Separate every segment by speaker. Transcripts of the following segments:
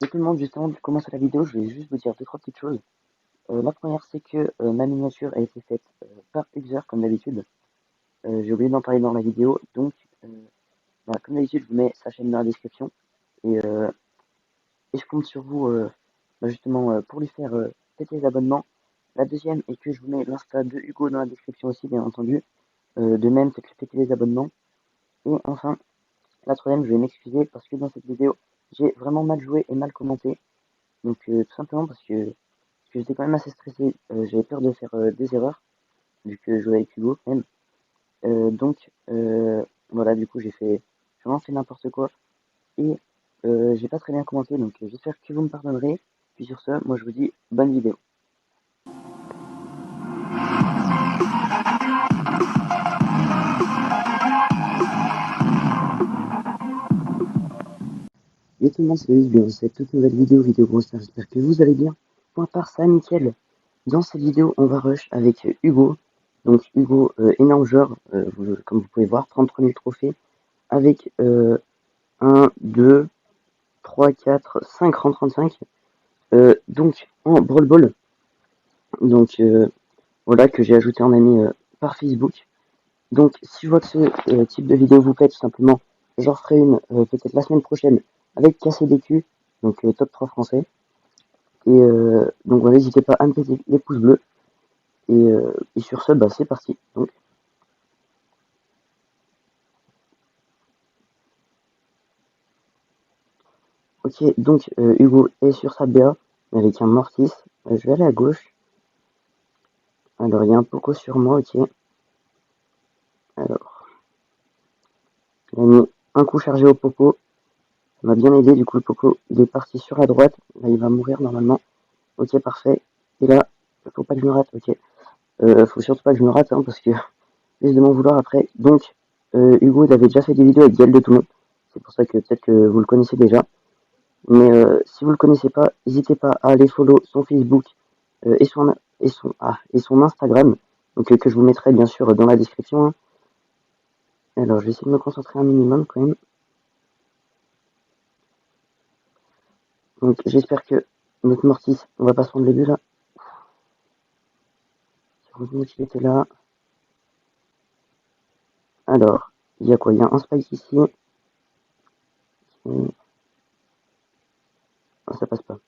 Speaker 1: Et tout le monde, juste avant de commencer la vidéo, je vais juste vous dire deux, trois petites choses. La première, c'est que ma miniature a été faite par Uxer, comme d'habitude. J'ai oublié d'en parler dans la vidéo, donc voilà, comme d'habitude, je vous mets sa chaîne dans la description. Et, euh, et je compte sur vous, justement, pour lui faire péter les abonnements. La deuxième est que je vous mets l'insta de Hugo dans la description aussi, bien entendu. De même, faites-lui péter les abonnements. Et enfin, la troisième, je vais m'excuser parce que dans cette vidéo, j'ai vraiment mal joué et mal commenté. Donc tout simplement parce que j'étais quand même assez stressé, j'avais peur de faire des erreurs, vu que je jouais avec Hugo quand même. Voilà, du coup j'ai vraiment fait n'importe quoi et j'ai pas très bien commenté, donc j'espère que vous me pardonnerez. Puis sur ce, moi je vous dis bonne vidéo. Et tout le monde, c'est bien dans cette toute nouvelle vidéo grosse, j'espère que vous allez bien. Point part ça, nickel. Dans cette vidéo, on va rush avec Hugo. Donc Hugo, énorme joueur, comme vous pouvez voir, 33 000 trophées, avec 1, 2, 3, 4, 5 rangs 35. Donc en Brawl Ball, donc voilà, que j'ai ajouté en ami par Facebook. Donc si je vois que ce type de vidéo vous plaît, tout simplement, j'en ferai une peut-être la semaine prochaine avec KCDQ, donc top 3 français. Et donc voilà, n'hésitez pas à me péter les pouces bleus. Et sur ce, bah, c'est parti. Donc, ok, donc Hugo est sur sa BA avec un Mortis. Je vais aller à gauche. Alors, il y a un Poco sur moi, ok. Alors, il a mis un coup chargé au Poco. Ça m'a bien aidé, du coup, le Poco, il est parti sur la droite. Là, il va mourir normalement. Ok, parfait. Et là, faut pas que je me rate, ok. Faut surtout pas que je me rate, hein, parce que risque de m'en vouloir après. Donc, Hugo, il avait déjà fait des vidéos avec Gaël de Toulon. C'est pour ça que peut-être que vous le connaissez déjà. Mais si vous le connaissez pas, n'hésitez pas à aller follow son Facebook et son Instagram, donc que je vous mettrai bien sûr dans la description, hein. Alors, je vais essayer de me concentrer un minimum quand même. Donc, j'espère que notre Mortis, on va pas se prendre le but là. Heureusement qu'il était là. Alors, il y a quoi? Il y a un spike ici. Oh, ça passe pas.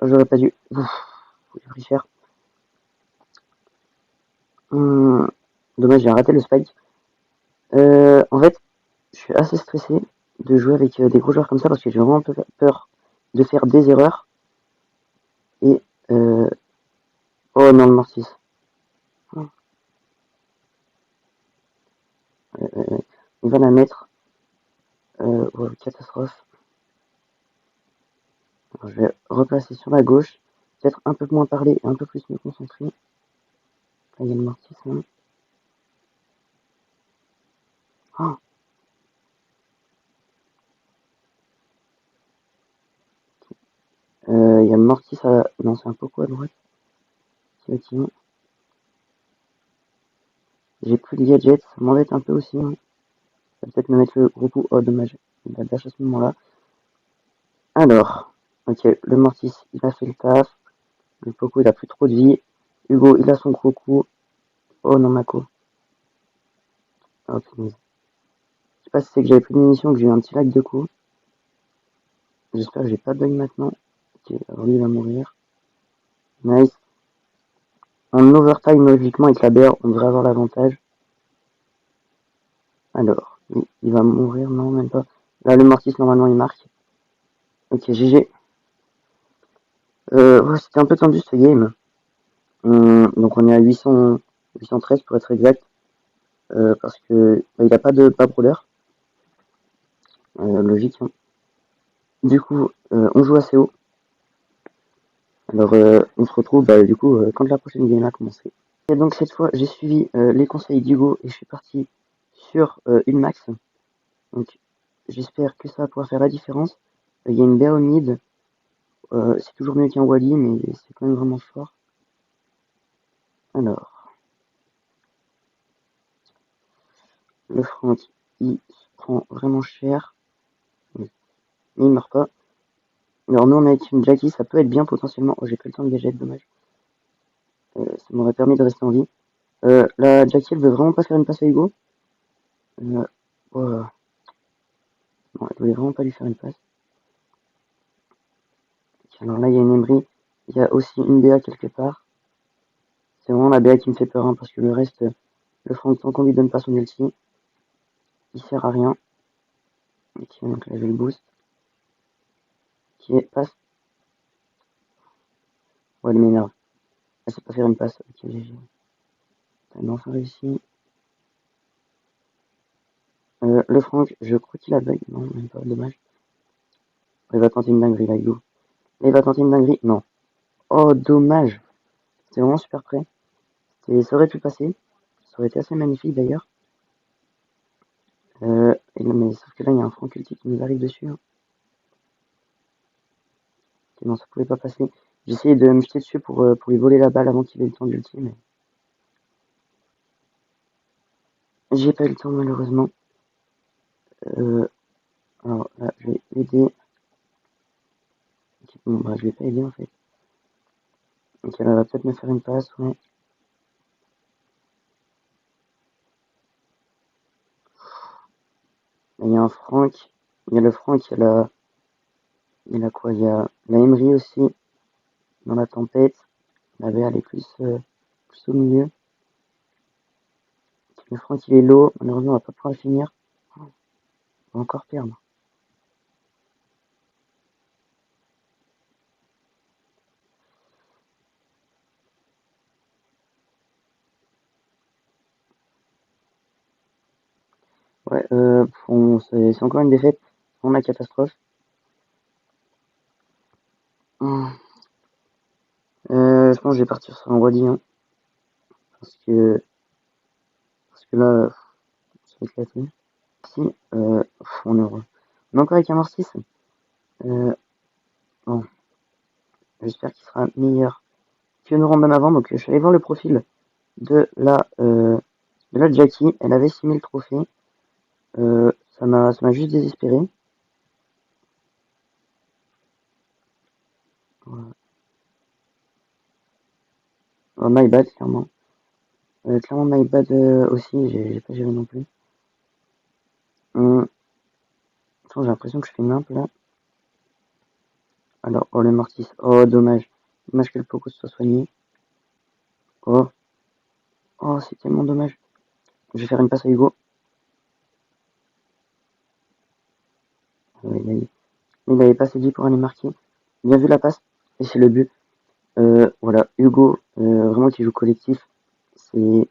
Speaker 1: J'aurais pas dû. J'ai pris cher. Dommage, j'ai raté le spike. En fait, je suis assez stressé de jouer avec des gros joueurs comme ça parce que j'ai vraiment un peu peur de faire des erreurs. Et oh non, le Mortis. Oh, il va la mettre. Oh, catastrophe. Alors, je vais replacer sur la gauche. Peut-être un peu moins parler et un peu plus me concentrer. Là, il y a le Mortis. Hein. Oh, il y a le Mortis à. Non, c'est un peu quoi à droite. Effectivement. J'ai plus de gadgets. Ça m'embête un peu aussi. Hein. Ça va peut-être me mettre le gros coup. Oh, dommage. Il a dash à ce moment-là. Alors. Ok, le Mortis, il a fait le taf. Le Poco, il a plus trop de vie. Hugo, il a son gros coup. Oh non, Mako. Oh, punaise. Je sais pas si c'est que j'avais plus de munitions, que j'ai eu un petit lag de coups. J'espère que j'ai pas de bug maintenant. Ok, alors lui, il va mourir. Nice. En overtime, logiquement, avec la BR, on devrait avoir l'avantage. Alors, il va mourir, non, même pas. Là, le Mortis, normalement, il marque. Ok, GG. Ouais, c'était un peu tendu, ce game. Donc, on est à 813 pour être exact. Parce que bah, il a pas de pas brawler. Logique, hein. Du coup, on joue assez haut. Alors, on se retrouve, bah, du coup, quand la prochaine game a commencé. Et donc, cette fois, j'ai suivi les conseils d'Hugo et je suis parti sur une max. Donc, j'espère que ça va pouvoir faire la différence. Il y a une BA au mid. C'est toujours mieux qu'un Wally, mais c'est quand même vraiment fort. Alors, le Frank, il se prend vraiment cher. Mais il meurt pas. Alors nous on est avec une Jackie, ça peut être bien potentiellement. Oh j'ai pas le temps de gadget, dommage. Ça m'aurait permis de rester en vie. La Jackie elle veut vraiment pas faire une passe à Hugo. Oh, bon, elle voulait vraiment pas lui faire une passe. Alors là il y a une Emery, il y a aussi une BA quelque part. C'est vraiment la BA qui me fait peur, hein, parce que le reste, le Franck, tant qu'on lui donne pas son ulti, il sert à rien. Ok, donc là j'ai le boost. Qui est passe. Ouais, elle m'énerve. Elle sait pas faire une passe. Ok, GG. Elle a enfin réussi. Le Franck, je crois qu'il a bug. Non, même pas, dommage. Il va tenter une dinguerie là, Hugo. Il va tenter une dinguerie. Non. Oh, dommage. C'était vraiment super près. Ça aurait pu passer. Ça aurait été assez magnifique d'ailleurs. Mais sauf que là, il y a un Franck ulti qui nous arrive dessus, hein. Ok, non, ça pouvait pas passer. J'ai essayé de me jeter dessus pour lui voler la balle avant qu'il ait le temps d'ulti, mais j'ai pas eu le temps malheureusement. Alors là, je vais aider. Ok, bon, bah, je vais pas aider en fait. Ok, elle va peut-être me faire une passe, ouais. Là, il y a un Franck. Il y a le Franck, il y a quoi? Il y a la Emery aussi dans la tempête. La BA elle est plus au milieu. Le Franck il est low. Malheureusement, on va pas pouvoir le finir. On va encore perdre. Ouais, c'est encore une défaite. On la catastrophe. Hum. Je pense que je vais partir sur un Wadi, hein, parce que, parce que là, ça va éclater. Si, on est heureux. On est encore avec un Mortis. Bon, j'espère qu'il sera meilleur que nos random avant. Donc, je suis allé voir le profil de la Jackie. Elle avait 6000 trophées. Ça m'a juste désespéré. Voilà. My bad, clairement. Clairement, my bad aussi. J'ai pas géré non plus. Attends, j'ai l'impression que je fais une imp là. Alors, oh le Mortis. Oh, dommage. Dommage que le Poco soit soigné. Oh, oh, c'est tellement dommage. Je vais faire une passe à Hugo. Il avait pas dit pour aller marquer. Bien vu la passe. Et c'est le but. Voilà, Hugo, vraiment qui joue collectif. C'est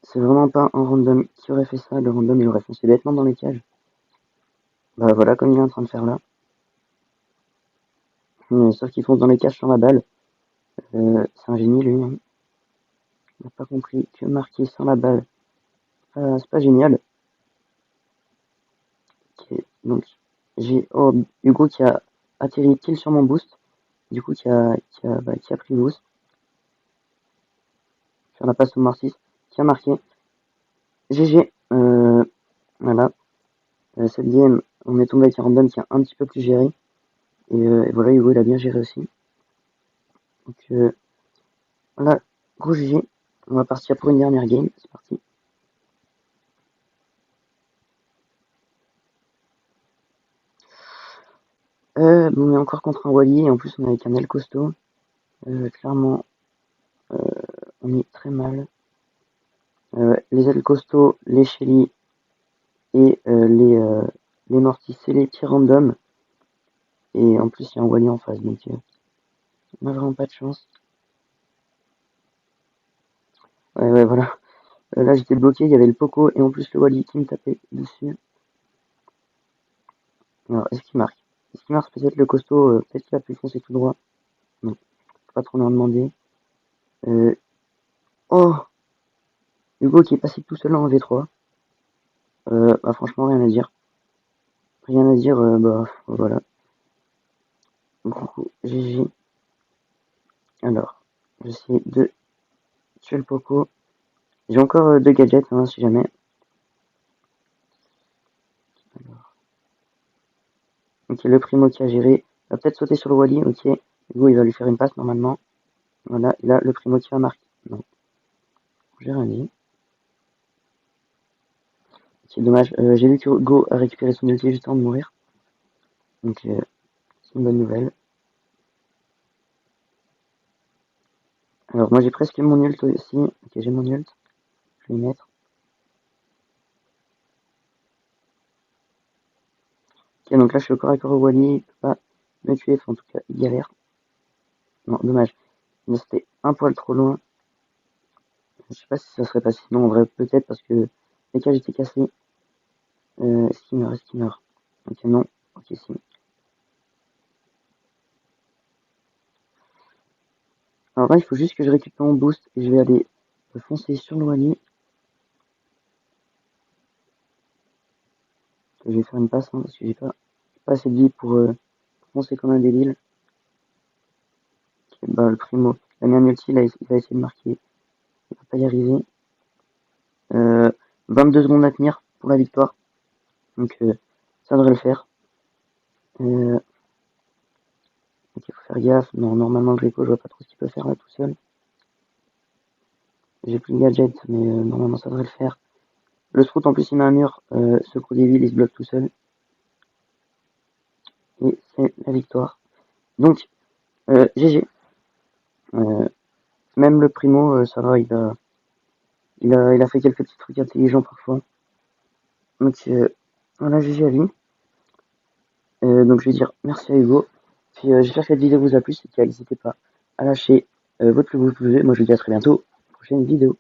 Speaker 1: c'est vraiment pas un random qui aurait fait ça. Le random, il aurait foncé bêtement dans les cages. Bah voilà, comme il est en train de faire là. Sauf qu'il fonce dans les cages sans la balle. C'est un génie, lui, hein. Il n'a pas compris que marquer sans la balle, c'est pas génial. Ok, donc, j'ai Hugo qui a atterri pile sur mon boost. Du coup, qui a pris le boost. Faire la passe au Marcis, qui a marqué. GG. Voilà. Cette game, on est tombé avec un random qui a un petit peu plus géré. Et voilà, Hugo, il a bien géré aussi. Donc, voilà, gros GG. On va partir pour une dernière game. C'est parti. On est encore contre un Wally. Et en plus, on est avec un El costaud. Clairement, on est très mal. Les ailes costauds, les Shelly et les Mortis, c'est les petits randoms. Et en plus, il y a un Wally en face. Donc, on n'a vraiment pas de chance. Ouais, voilà. Là, j'étais bloqué. Il y avait le Poco et en plus le Wally qui me tapait dessus. Alors, est-ce qu'il marque? Est-ce qu'il marque peut-être le costaud? Peut-être qu'il a pu foncer tout droit. Non, pas trop leur demander. Euh, oh! Hugo qui est passé tout seul en V3. Bah, franchement, rien à dire. Rien à dire, bah, voilà. Beaucoup GG. Alors, j'essaie de tuer le Poco. J'ai encore deux gadgets, hein, si jamais. Alors. Ok, le Primo qui a géré. va peut-être sauter sur le Wally, ok. Hugo, il va lui faire une passe normalement. Voilà, et là, le primo qui va marquer. Non, j'ai rien dit. C'est dommage. J'ai vu que Hugo a récupéré son ulti juste avant de mourir. Donc, c'est une bonne nouvelle. Alors, moi, j'ai presque mon ult aussi. Ok, j'ai mon ult. Je vais le mettre. Ok, donc là, je suis au corps à corps au Wally. Il peut pas me tuer. Enfin, en tout cas, il galère. Non, dommage. Mais c'était un poil trop loin. Je sais pas si ça serait passé. Non, en vrai, peut-être parce que les cages étaient cassées. Est-ce qu'il meurt? Est-ce qu'il meurt? Ok, non. Ok, si. Alors là, il faut juste que je récupère mon boost et je vais aller foncer sur le Wally. Je vais faire une passe hein, parce que j'ai pas assez de vie pour foncer comme un débile. Okay, bah, le primo, il a mis un ulti, il va essayer de marquer. Il va pas y arriver. 22 secondes à tenir pour la victoire. Donc ça devrait le faire. Ok, faut faire gaffe. Non, normalement le Gréco, je vois pas trop ce qu'il peut faire là tout seul. J'ai plus de gadget, mais normalement ça devrait le faire. Le Sprout en plus il met un mur, ce gros débile il se bloque tout seul. Et c'est la victoire. Donc, GG. Même le primo, ça va, il a fait quelques petits trucs intelligents parfois. Donc voilà, GG à lui. Donc je vais dire merci à Hugo. Puis j'espère que cette vidéo vous a plu. Si c'est le cas, n'hésitez pas à lâcher votre plus beau pouce bleu. Moi je vous dis à très bientôt. Prochaine vidéo.